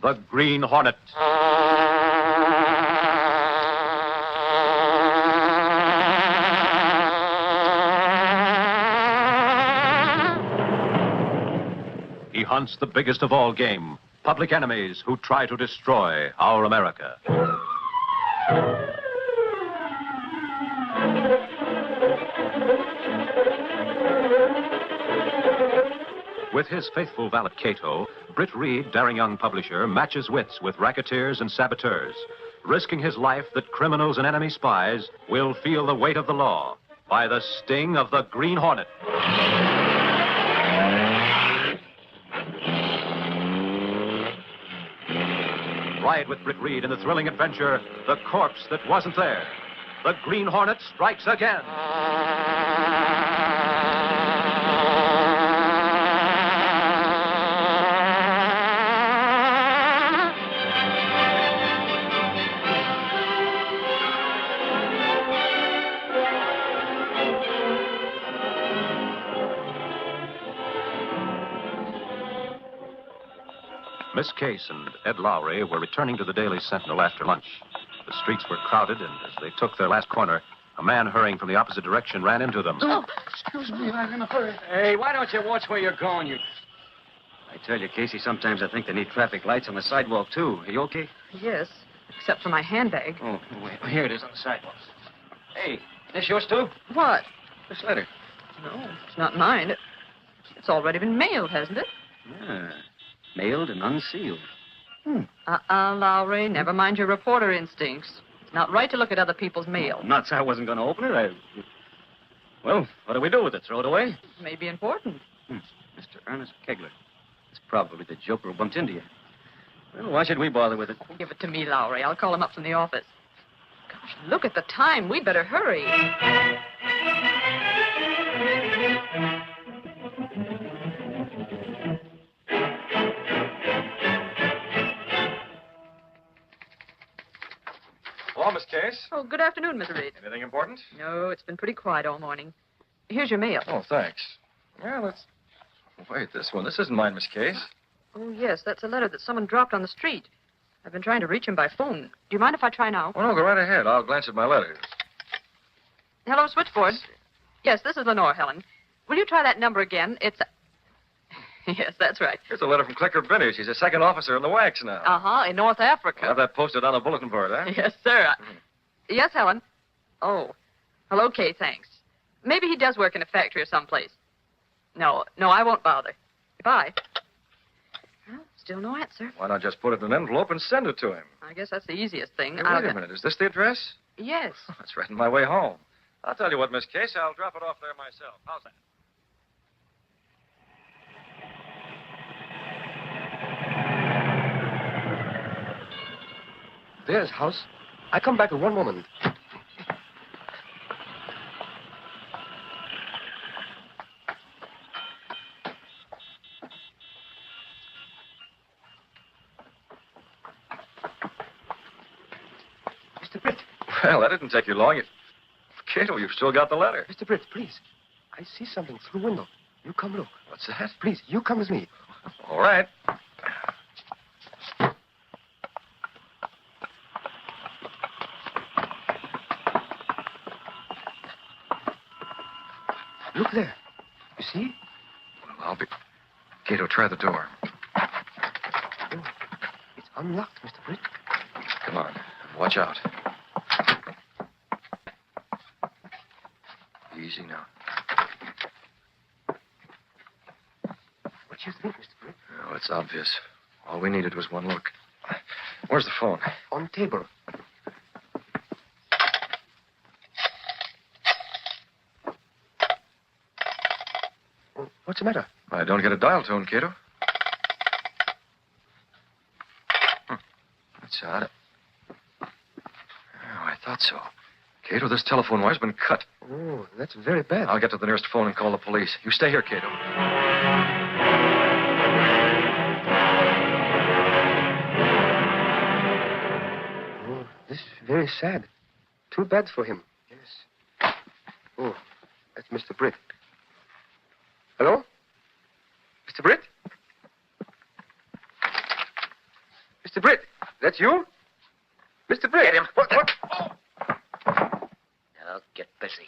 the Green Hornet. He hunts the biggest of all game, public enemies who try to destroy our America. With his faithful valet Cato, Britt Reid, daring young publisher, matches wits with racketeers and saboteurs, risking his life that criminals and enemy spies will feel the weight of the law by the sting of the Green Hornet. Ride with Britt Reid in the thrilling adventure, The Corpse That Wasn't There. The Green Hornet strikes again. Miss Case and Ed Lowry were returning to the Daily Sentinel after lunch. The streets were crowded, and as they took their last corner, a man hurrying from the opposite direction ran into them. Oh, excuse me, I'm in a hurry. Hey, why don't you watch where you're going, you... I tell you, Casey, sometimes I think they need traffic lights on the sidewalk, too. Are you okay? Yes, except for my handbag. Oh, wait. Here it is on the sidewalk. Hey, this yours, too? What? This letter. No, it's not mine. It's already been mailed, hasn't it? Yeah. Mailed and unsealed. Lowry, never mind your reporter instincts. It's not right to look at other people's mail. Nuts, I wasn't going to open it. Well, what do we do with it? Throw it away? It may be important. Mr. Ernest Kegler. It's probably the joker who bumped into you. Well, why should we bother with it? Give it to me, Lowry. I'll call him up from the office. Gosh, look at the time. We'd better hurry. Hello, Miss Case. Oh, good afternoon, Miss Reid. Anything important? No, it's been pretty quiet all morning. Here's your mail. Oh, thanks. Well, let's... Wait, this one. This isn't mine, Miss Case. Oh, yes, that's a letter that someone dropped on the street. I've been trying to reach him by phone. Do you mind if I try now? Oh, no, go right ahead. I'll glance at my letters. Hello, switchboard. Yes, this is Lenore, Helen. Will you try that number again? It's... Yes, that's right. Here's a letter from Clicker Binney. She's a second officer in the wax now. Uh-huh, in North Africa. I'll have that posted on the bulletin board, huh? Yes, sir. Yes, Helen. Oh. Well, okay, thanks. Maybe he does work in a factory or someplace. No, I won't bother. Bye. Well, still no answer. Why not just put it in an envelope and send it to him? I guess that's the easiest thing. Hey, wait a minute. Is this the address? Yes. Oh, that's right on my way home. I'll tell you what, Miss Case. I'll drop it off there myself. How's that? There's house. I come back in one moment. Mr. Britt. Well, that didn't take you long. Cato, you've still got the letter. Mr. Britt, please. I see something through the window. You come look. What's that? Please, you come with me. All right. Look there. You see? Well, I'll be... Cato, try the door. Oh, it's unlocked, Mr. Britt. Come on. Watch out. Easy now. What do you think, Mr. Britt? Oh, it's obvious. All we needed was one look. Where's the phone? On table. Oh, what's the matter? I don't get a dial tone, Cato. That's odd. Oh, I thought so. Cato, this telephone wire's been cut. Oh, that's very bad. I'll get to the nearest phone and call the police. You stay here, Cato. Oh, this is very sad. Too bad for him. Yes. Oh, that's Mr. Britt. Hello? Mr. Britt? Mr. Britt, that's you? Mr. Britt. Get him. What? Now get busy.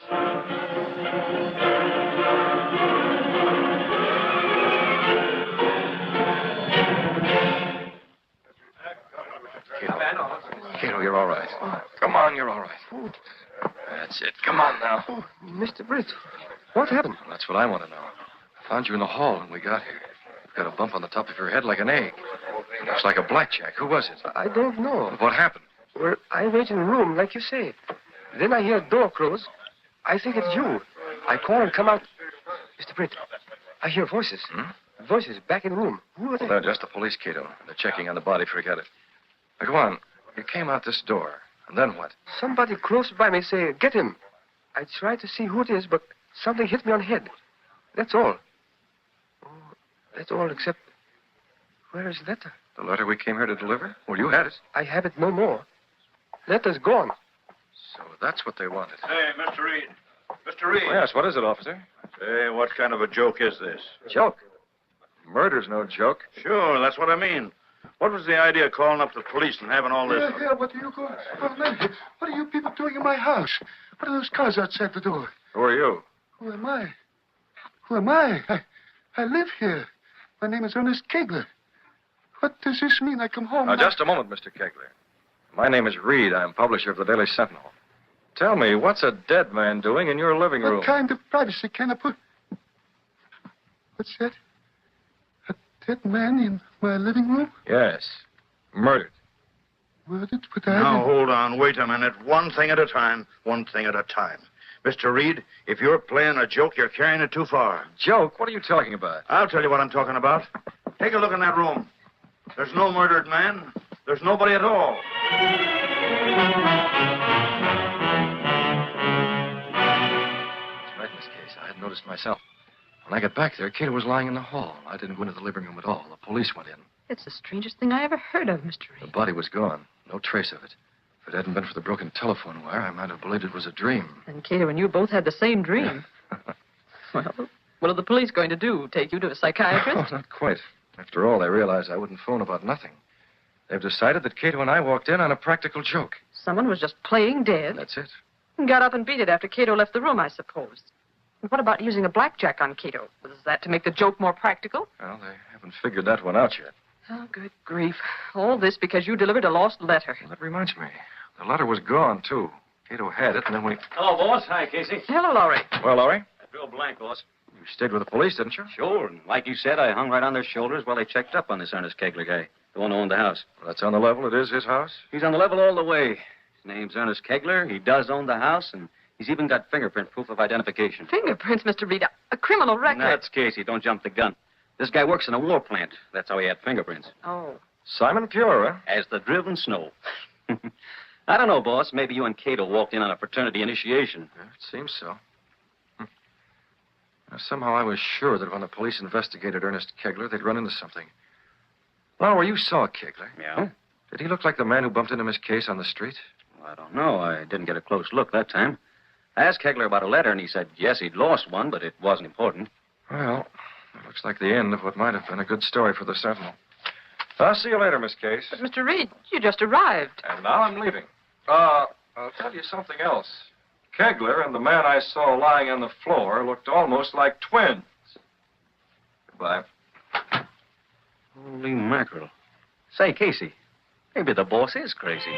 Cato, you're all right. Come on, you're all right. That's it. Come on now. Oh, Mr. Britt, what happened? That's what I want to know. I found you in the hall when we got here. You've got a bump on the top of your head like an egg. Looks like a blackjack. Who was it? I don't know. What happened? Well, I wait in the room, like you say. Then I hear a door close. I think it's you. I call and come out. Mr. Britt, I hear voices. Voices back in the room. Who are they? They're just the police, Cato. They're checking on the body. Forget it. Now, go on. You came out this door. And then what? Somebody close by me say, get him. I tried to see who it is, but something hit me on the head. That's all. Oh, that's all except... Where is the letter? The letter we came here to deliver? Well, you had it. I have it no more. Letter's gone. So that's what they wanted. Hey, Mr. Reid. Mr. Reid. Oh, yes, what is it, officer? Hey, what kind of a joke is this? Joke. Murder's no joke. Sure, that's what I mean. What was the idea of calling up the police and having all this? Yeah, what are you going? What are you people doing in my house? What are those cars outside the door? Who are you? Who am I? Who am I? I live here. My name is Ernest Kegler. What does this mean? I come home. Now, just a moment, Mr. Kegler. My name is Reid. I'm publisher of the Daily Sentinel. Tell me, what's a dead man doing in your living room? What kind of privacy can I put? What's that? A dead man in my living room? Yes. Murdered. Murdered? But Now, hold on. Wait a minute. One thing at a time. One thing at a time. Mr. Reid, if you're playing a joke, you're carrying it too far. Joke? What are you talking about? I'll tell you what I'm talking about. Take a look in that room. There's no murdered man. There's nobody at all. That's right, Miss Case. I hadn't noticed myself. When I got back there, Cato was lying in the hall. I didn't go into the living room at all. The police went in. It's the strangest thing I ever heard of, Mr. The Reid. body was gone. No trace of it. If it hadn't been for the broken telephone wire, I might have believed it was a dream. And Cato and you both had the same dream. Well, what are the police going to do? Take you to a Oh, psychiatrist? not quite. After all, they realized I wouldn't phone about nothing. They've decided that Cato and I walked in on a practical joke. Someone was just playing dead That's it. and got up and beat it after Cato left the room, I suppose. And what about using a blackjack on Cato? Was that to make the joke more practical? Well, they haven't figured that one out yet. Oh, good grief. All this because you delivered a lost letter. Well, that reminds me. The letter was gone, too. Cato had it, and then we... Hello, boss. Hi, Casey. Hello, Laurie. Well, Laurie, I drew a blank, boss. you stayed with the police, didn't you? Sure, and like you said, I hung right on their shoulders while they checked up on this Ernest Kegler guy, the one who owned the house. Well, that's on the level. It is his house. He's on the level all the way. His name's Ernest Kegler. He does own the house, and he's even got fingerprint proof of identification. Fingerprints, Mr. Reid. A criminal record. That's Casey. Don't jump the gun. This guy works in a war plant. That's how he had fingerprints. Oh. Simon Pure, huh? As the driven snow. I don't know, boss. Maybe you and Cato walked in on a fraternity initiation. Yeah, it seems so. Now, somehow I was sure that when the police investigated Ernest Kegler, they'd run into something. Laura, you saw Kegler. Yeah? Did he look like the man who bumped into Miss Case on the street? Well, I don't know. I didn't get a close look that time. I asked Kegler about a letter, and he said, yes, he'd lost one, but it wasn't important. Well, it looks like the end of what might have been a good story for the Sentinel. I'll see you later, Miss Case. But, Mr. Reid, you just arrived. And now I'm leaving. I'll tell you something else. Kegler and the man I saw lying on the floor looked almost like twins. Goodbye. Holy mackerel. Say, Casey, maybe the boss is crazy.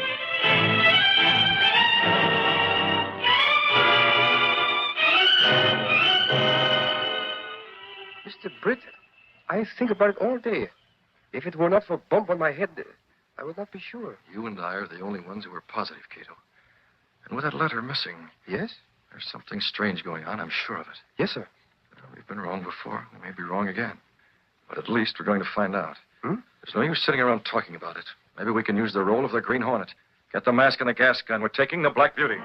Mr. Britt, I think about it all day. If it were not for a bump on my head, I would not be sure. You and I are the only ones who are positive, Cato. And with that letter missing, Yes? there's something strange going on. I'm sure of it. Yes, sir. We've been wrong before. We may be wrong again. But at least we're going to find out. Hmm? There's no use sitting around talking about it. Maybe we can use the role of the Green Hornet. Get the mask and the gas gun. We're taking the Black Beauty.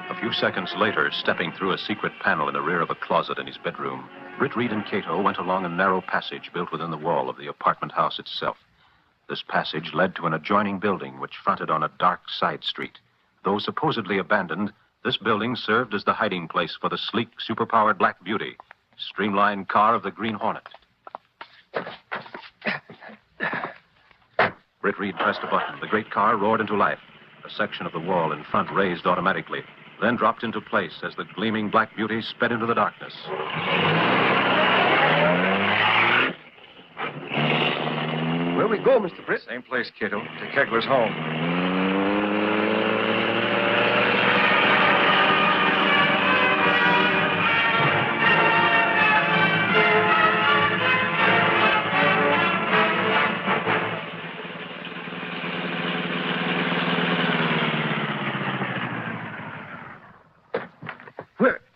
A few seconds later, stepping through a secret panel in the rear of a closet in his bedroom, Britt Reid and Cato went along a narrow passage built within the wall of the apartment house itself. This passage led to an adjoining building which fronted on a dark side street. Though supposedly abandoned, this building served as the hiding place for the sleek, superpowered Black Beauty, streamlined car of the Green Hornet. Britt Reid pressed a button. The great car roared into life. A section of the wall in front raised automatically, then dropped into place as the gleaming black beauty sped into the darkness. Where we go, Mr. Britt? Same place, kiddo. To Kegler's home.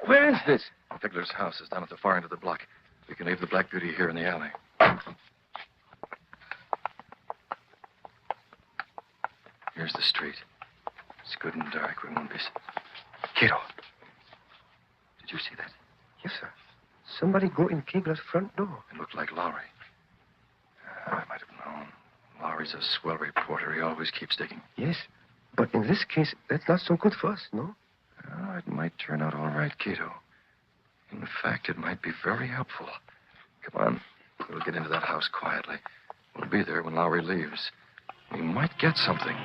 Where is this? Kegler's house is down at the far end of the block. We can leave the Black Beauty here in the alley. Here's the street. It's good and dark. We won't be... Kiddo. Did you see that? Yes, sir. Somebody go in Kegler's front door. It looked like Lowry. I might have known. Lowry's a swell reporter. He always keeps digging. Yes, but in this case, that's not so good for us, no? Oh, it might turn out all right, Cato. In fact, it might be very helpful. Come on. We'll get into that house quietly. We'll be there when Lowry leaves. We might get something.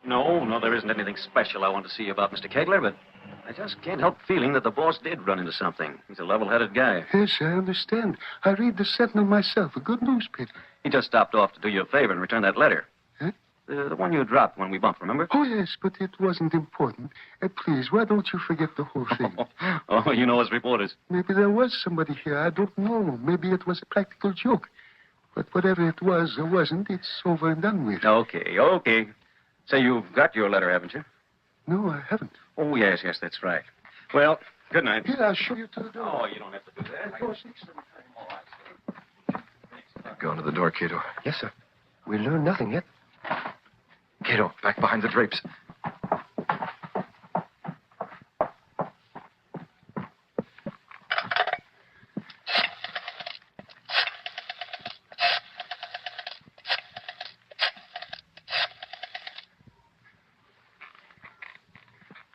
No, there isn't anything special I want to see you about, Mr. Kegler, but I just can't help feeling that the boss did run into something. He's a level-headed guy. Yes, I understand. I read the Sentinel myself, a good newspaper. He just stopped off to do you a favor and return that letter. Huh? The one you dropped when we bumped, remember? Oh, yes, but it wasn't important. Please, why don't you forget the whole thing? Oh, you know us reporters. Maybe there was somebody here. I don't know. Maybe it was a practical joke. But whatever it was or wasn't, it's over and done with. Okay. Say, you've got your letter, haven't you? No, I haven't. Oh, yes, that's right. Well, good night. Here, I'll show you to the door. Oh, you don't have to do that. Go into the door, Cato. Yes, sir. We learned nothing yet. Cato, back behind the drapes.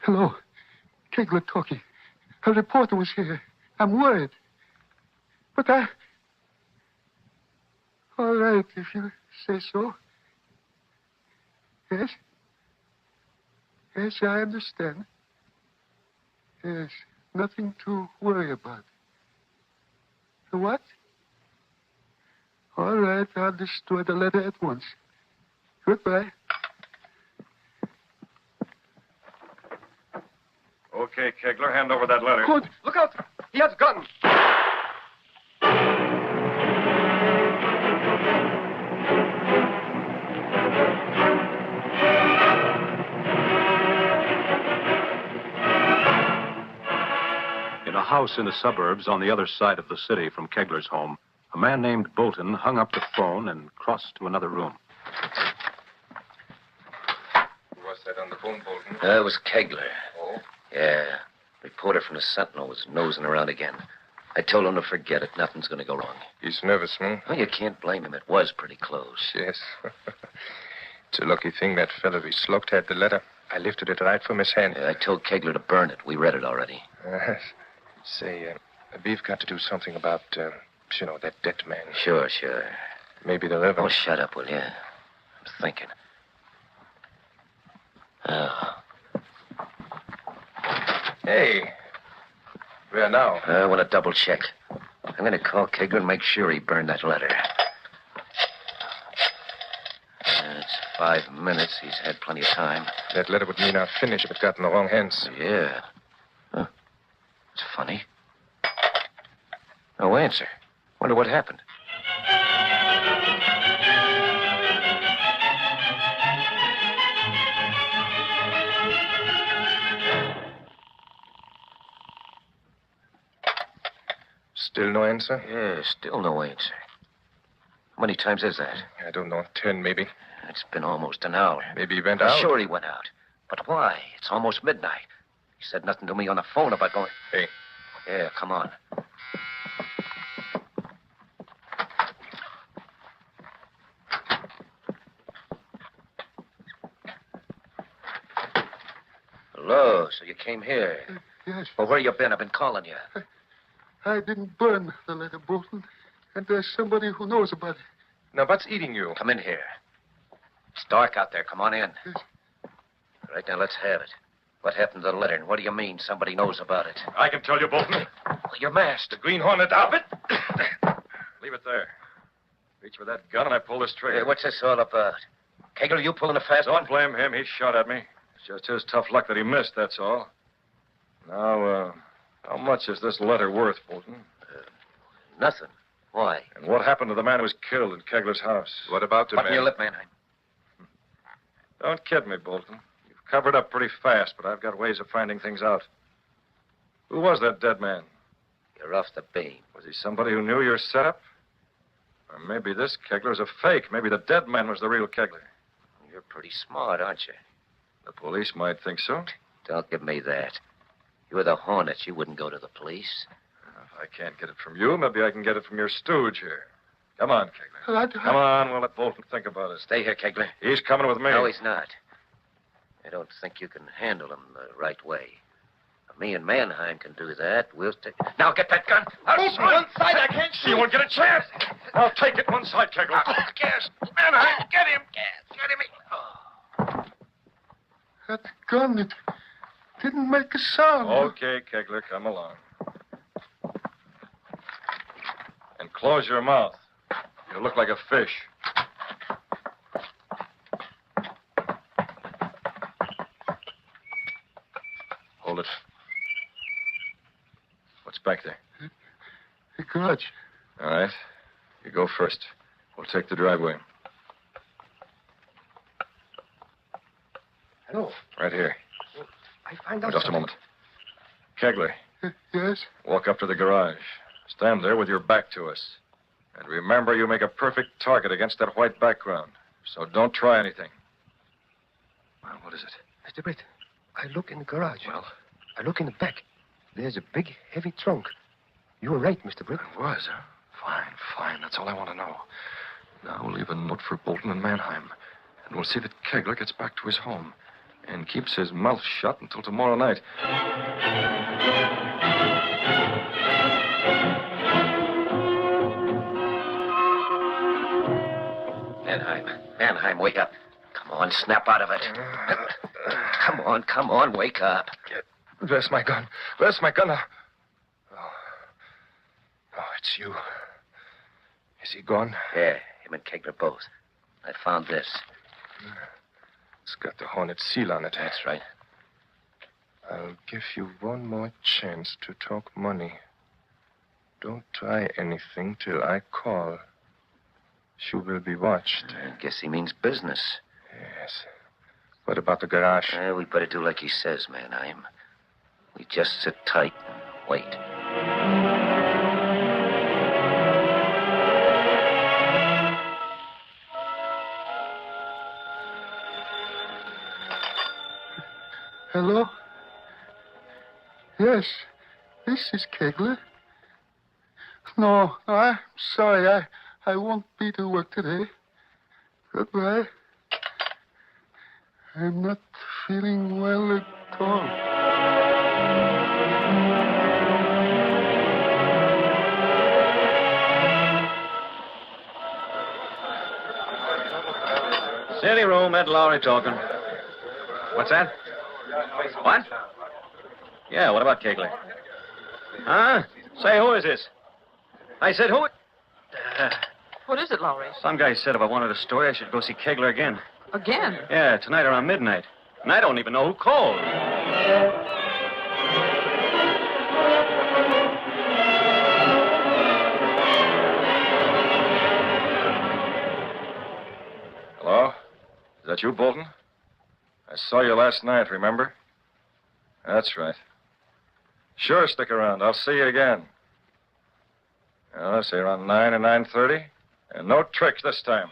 Hello. Kegler talking. A reporter was here. I'm worried. But all right, if you say so. Yes? Yes, I understand. Yes, nothing to worry about. The what? All right, I'll destroy the letter at once. Goodbye. Okay, Kegler, hand over that letter. Good. Look out. He has a gun. In a house in the suburbs on the other side of the city from Kegler's home, a man named Bolton hung up the phone and crossed to another room. Who was that on the phone, Bolton? It was Kegler. Oh? Yeah. Reporter from the Sentinel was nosing around again. I told him to forget it. Nothing's going to go wrong. He's nervous, hmm? Well, you can't blame him. It was pretty close. Yes. It's a lucky thing that fellow we slugged had the letter. I lifted it right from his hand. Yeah, I told Kegler to burn it. We read it already. Say, we've got to do something about, that dead man. Sure. Maybe they'll ever... Oh, shut up, will you? I'm thinking. Oh. Hey. Where now? I want to double check. I'm going to call Kegler and make sure he burned that letter. It's 5 minutes. He's had plenty of time. That letter would mean our finish if it got in the wrong hands. Yeah. Huh. It's funny. No answer. Wonder what happened. Still no answer? Yeah, still no answer. How many times is that? I don't know. 10, maybe. It's been almost an hour. Maybe he went out. Sure he went out. But why? It's almost midnight. He said nothing to me on the phone about going... Hey. Yeah, come on. Hello, so you came here. Yes. Well, where you been? I've been calling you. I didn't burn the letter, Bolton. And there's somebody who knows about it. Now, what's eating you? Come in here. It's dark out there. Come on in. Yes. Right now, let's have it. What happened to the letter, and what do you mean somebody knows about it? I can tell you, Bolton. Well, you're masked. The Green Hornet outfit. Leave it there. Reach for that gun, and I pull this trigger. Hey, what's this all about? Kegler, you pulling a fast one? Don't blame him. He shot at me. It's just his tough luck that he missed, that's all. Now, how much is this letter worth, Bolton? Nothing. Why? And what happened to the man who was killed in Kegler's house? What about the Button man? your lip, Mannheim. Don't kid me, Bolton. You've covered up pretty fast, but I've got ways of finding things out. Who was that dead man? You're off the beam. Was he somebody who knew your setup? Or maybe this Kegler's a fake. Maybe the dead man was the real Kegler. You're pretty smart, aren't you? The police might think so. Don't give me that. You were the Hornets. You wouldn't go to the police. If I can't get it from you, maybe I can get it from your stooge here. Come on, Kegler. Come Come on, we'll let Bolton think about it. Stay here, Kegler. He's coming with me. No, he's not. I don't think you can handle him the right way. Me and Mannheim can do that. We'll take... Now, get that gun. One side, I can't shoot. You won't get a chance. I'll take it one side, Kegler. Gas. Mannheim, get him. Gas. Get him. That gun, it didn't make a sound. Okay, Kegler, come along. And close your mouth. You look like a fish. Hold it. What's back there? The garage. All right. You go first. We'll take the driveway. Hello. Right here. I find out Just a something. moment. Kegler, Yes? walk up to the garage. Stand there with your back to us. And remember, you make a perfect target against that white background. So don't try anything. Well, what is it? Mr. Britt, I look in the garage. Well, I look in the back. There's a big, heavy trunk. You were right, Mr. Britt. it was, huh? Fine. That's all I want to know. Now we'll leave a note for Bolton and Mannheim. And we'll see that Kegler gets back to his home and keeps his mouth shut until tomorrow night. Mannheim, wake up. Come on, snap out of it. Come on, wake up. Where's my gun? Where's my gun? Oh, it's you. Is he gone? Yeah, him and Kegler both. I found this. It's got the Hornet seal on it. That's right. I'll give you one more chance to talk money. Don't try anything till I call. You will be watched. I guess he means business. Yes. What about the garage? We better do like he says, Mannheim. We just sit tight and wait. Hello? Yes, this is Kegler. No, I'm sorry. I won't be to work today. Goodbye. I'm not feeling well at all. City room, Ed Lowry talking. What's that? What? Yeah, what about Kegler? Huh? Say, who is this? I said, who? What is it, Lowry? Some guy said if I wanted a story, I should go see Kegler again. Again? Yeah, tonight around midnight. And I don't even know who called. Hello? Is that you, Bolton? I saw you last night, remember? That's right. Sure, stick around. I'll see you again. Let's say around 9 and 9:30. And no tricks this time.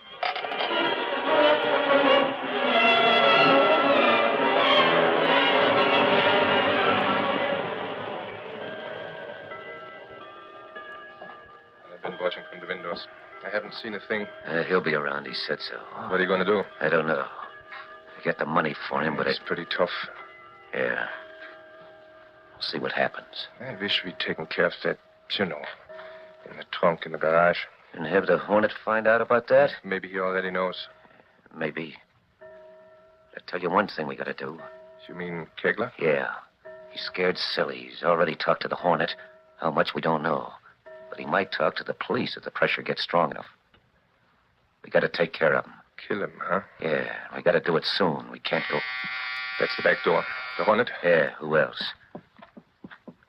I've been watching from the windows. I haven't seen a thing. He'll be around, he said so. What are you going to do? I don't know. I got the money for him, but It's pretty tough. Yeah. We'll see what happens. I wish we'd taken care of that You know, in the trunk in the garage. And have the Hornet find out about that? Maybe he already knows. Maybe. I'll tell you one thing we gotta do. You mean Kegler? Yeah. He's scared silly. He's already talked to the Hornet. How much we don't know. But he might talk to the police if the pressure gets strong enough. We gotta take care of him. Kill him, huh? Yeah, we gotta do it soon. We can't go... That's the back door. The Hornet? Yeah, who else?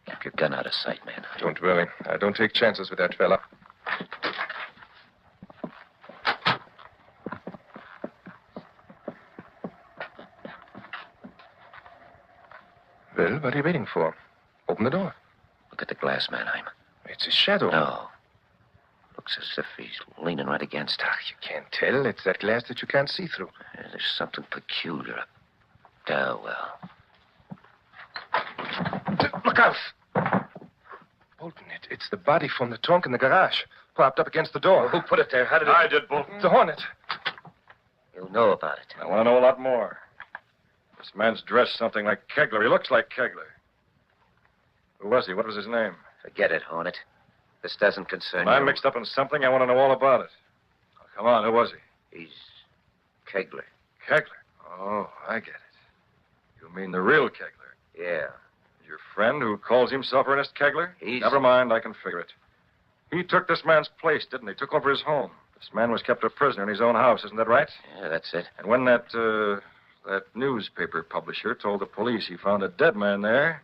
Keep your gun out of sight, man. Don't worry. I don't take chances with that fella. Well, what are you waiting for? Open the door. Look at the glass, Mannheim. It's his shadow. No. Looks as if he's leaning right against it. You can't tell. It's that glass that you can't see through. There's something peculiar. Oh, well. Look out! Bolton, it's the body from the trunk in the garage, propped up against the door. Who put it there? How did it... I did, Bolton. The Hornet. You know about it. I want to know a lot more. This man's dressed something like Kegler. He looks like Kegler. Who was he? What was his name? Forget it, Hornet. This doesn't concern Am you. I mixed up in something? I want to know all about it. Oh, come on, who was he? He's Kegler. Kegler. Oh, I get it. You mean the real Kegler? Yeah. Your friend who calls himself Ernest Kegler? He's... Never mind, I can figure it. He took this man's place, didn't he? Took over his home. This man was kept a prisoner in his own house, isn't that right? Yeah, that's it. And when that newspaper publisher told the police he found a dead man there,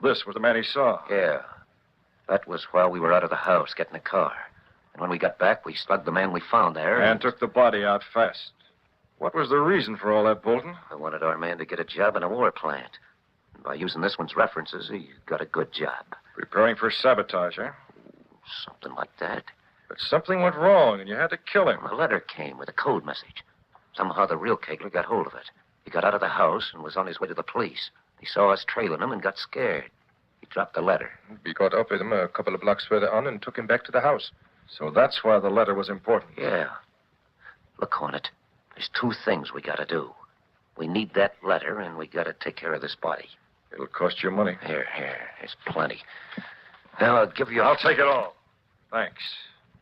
this was the man he saw. Yeah. That was while we were out of the house getting a car. And when we got back, we slugged the man we found there. And took the body out fast. What was the reason for all that, Bolton? I wanted our man to get a job in a war plant. And by using this one's references, he got a good job. Preparing for sabotage, huh? Something like that. But something went wrong, and you had to kill him. A letter came with a code message. Somehow the real Kegler got hold of it. He got out of the house and was on his way to the police. He saw us trailing him and got scared. He dropped the letter. We caught up with him a couple of blocks further on and took him back to the house. So that's why the letter was important. Yeah. Look, Hornet, there's two things we gotta do. We need that letter, and we gotta take care of this body. It'll cost you money. Here. There's plenty. Now, I'll give you... I'll take it all. Thanks.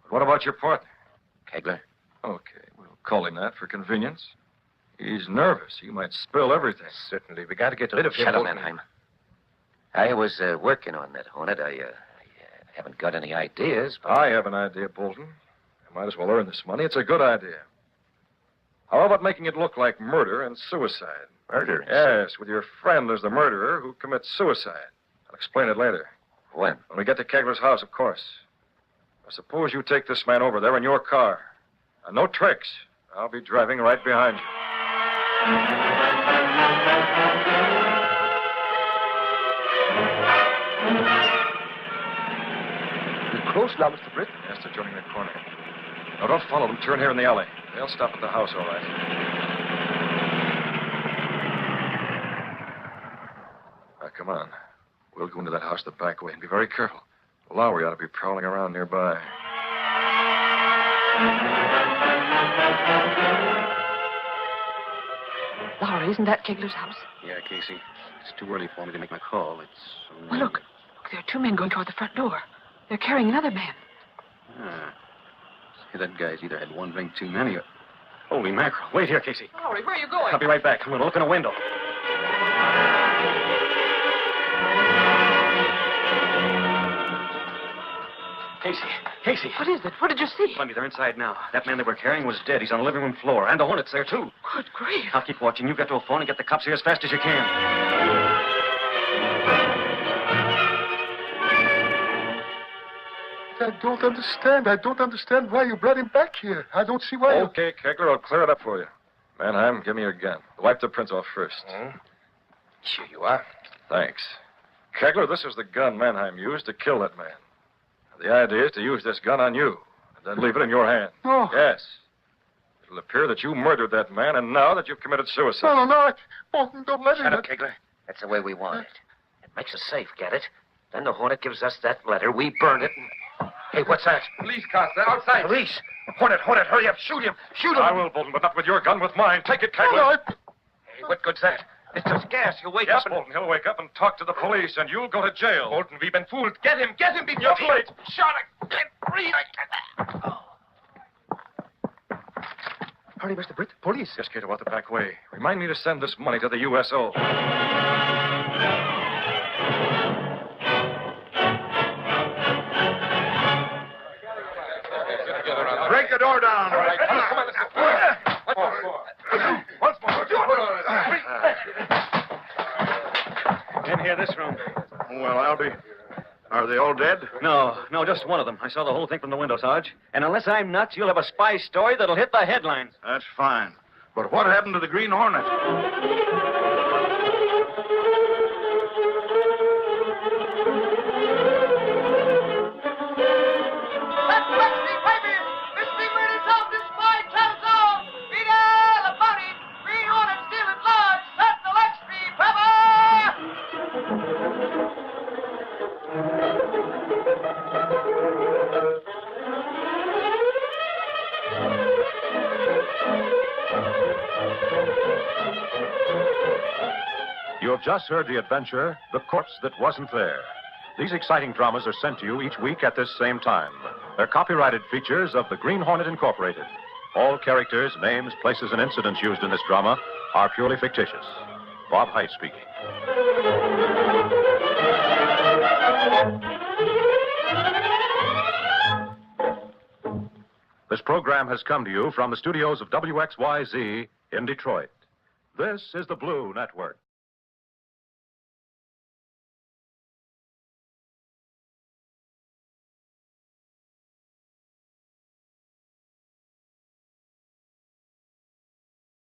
But what about your partner? Kegler? Okay, we'll call him that for convenience. He's nervous. He might spill everything. Certainly. We got to get rid of him. Shut up, Mannheim. I was working on that, Hornet. I haven't got any ideas, but... I have an idea, Bolton. I might as well earn this money. It's a good idea. How about making it look like murder and suicide? Murder? Yes, with your friend as the murderer who commits suicide. I'll explain it later. When? When we get to Kegler's house, of course. Now, suppose you take this man over there in your car. And no tricks. I'll be driving right behind you. You're close now, Mr. Britt. Yes, they're turning the corner. Now, don't follow them. Turn here in the alley. They'll stop at the house, all right. Now, come on. We'll go into that house the back way and be very careful. Lowry ought to be prowling around nearby. Lowry, isn't that Kegler's house? Yeah, Casey. It's too early for me to make my call. Well, look. There are two men going toward the front door. They're carrying another man. Say, that guy's either had one drink too many or... Holy mackerel. Wait here, Casey. Lowry, where are you going? I'll be right back. I'm going to look in a window. Casey. What is it? What did you see? Plenty, they're inside now. That man they were carrying was dead. He's on the living room floor. And the Hornet's there, too. Good grief. I'll keep watching. You get to a phone and get the cops here as fast as you can. I don't understand. I don't understand why you brought him back here. I don't see why. Okay, Kegler, I'll clear it up for you. Mannheim, give me your gun. Wipe the prints off first. Here you are. Thanks. Kegler, this is the gun Mannheim used to kill that man. The idea is to use this gun on you, and then leave it in your hand. No. Yes. It'll appear that you murdered that man, and now that you've committed suicide. No. Bolton, don't let him. Shut up, Kegler. That's the way we want it. It makes us safe, get it? Then the Hornet gives us that letter, we burn it, and... Hey, what's that? Police cars, they're outside. Police! Hornet, hurry up, shoot him! Shoot him! I will, Bolton, but not with your gun, with mine. Take it, Kegler. Hey, what good's that? It's just gas. He'll wake Yes, up and... Bolton, he'll wake up and talk to the police, and you'll go to jail. Bolton, we've been fooled. Get him before... You're too late. Shot it. Get free. Hurry, Mr. Britt. Police. Yes, Cato, out the back way. Remind me to send this money to the USO. Break the door down. Once more. In here, this room. Well, Albie, are they all dead? No, just one of them. I saw the whole thing from the window, Sarge. And unless I'm nuts, you'll have a spy story that'll hit the headlines. That's fine. But what happened to the Green Hornet? You have just heard the adventure, The Corpse That Wasn't There. These exciting dramas are sent to you each week at this same time. They're copyrighted features of the Green Hornet Incorporated. All characters, names, places, and incidents used in this drama are purely fictitious. Bob Height speaking. This program has come to you from the studios of WXYZ in Detroit. This is the Blue Network.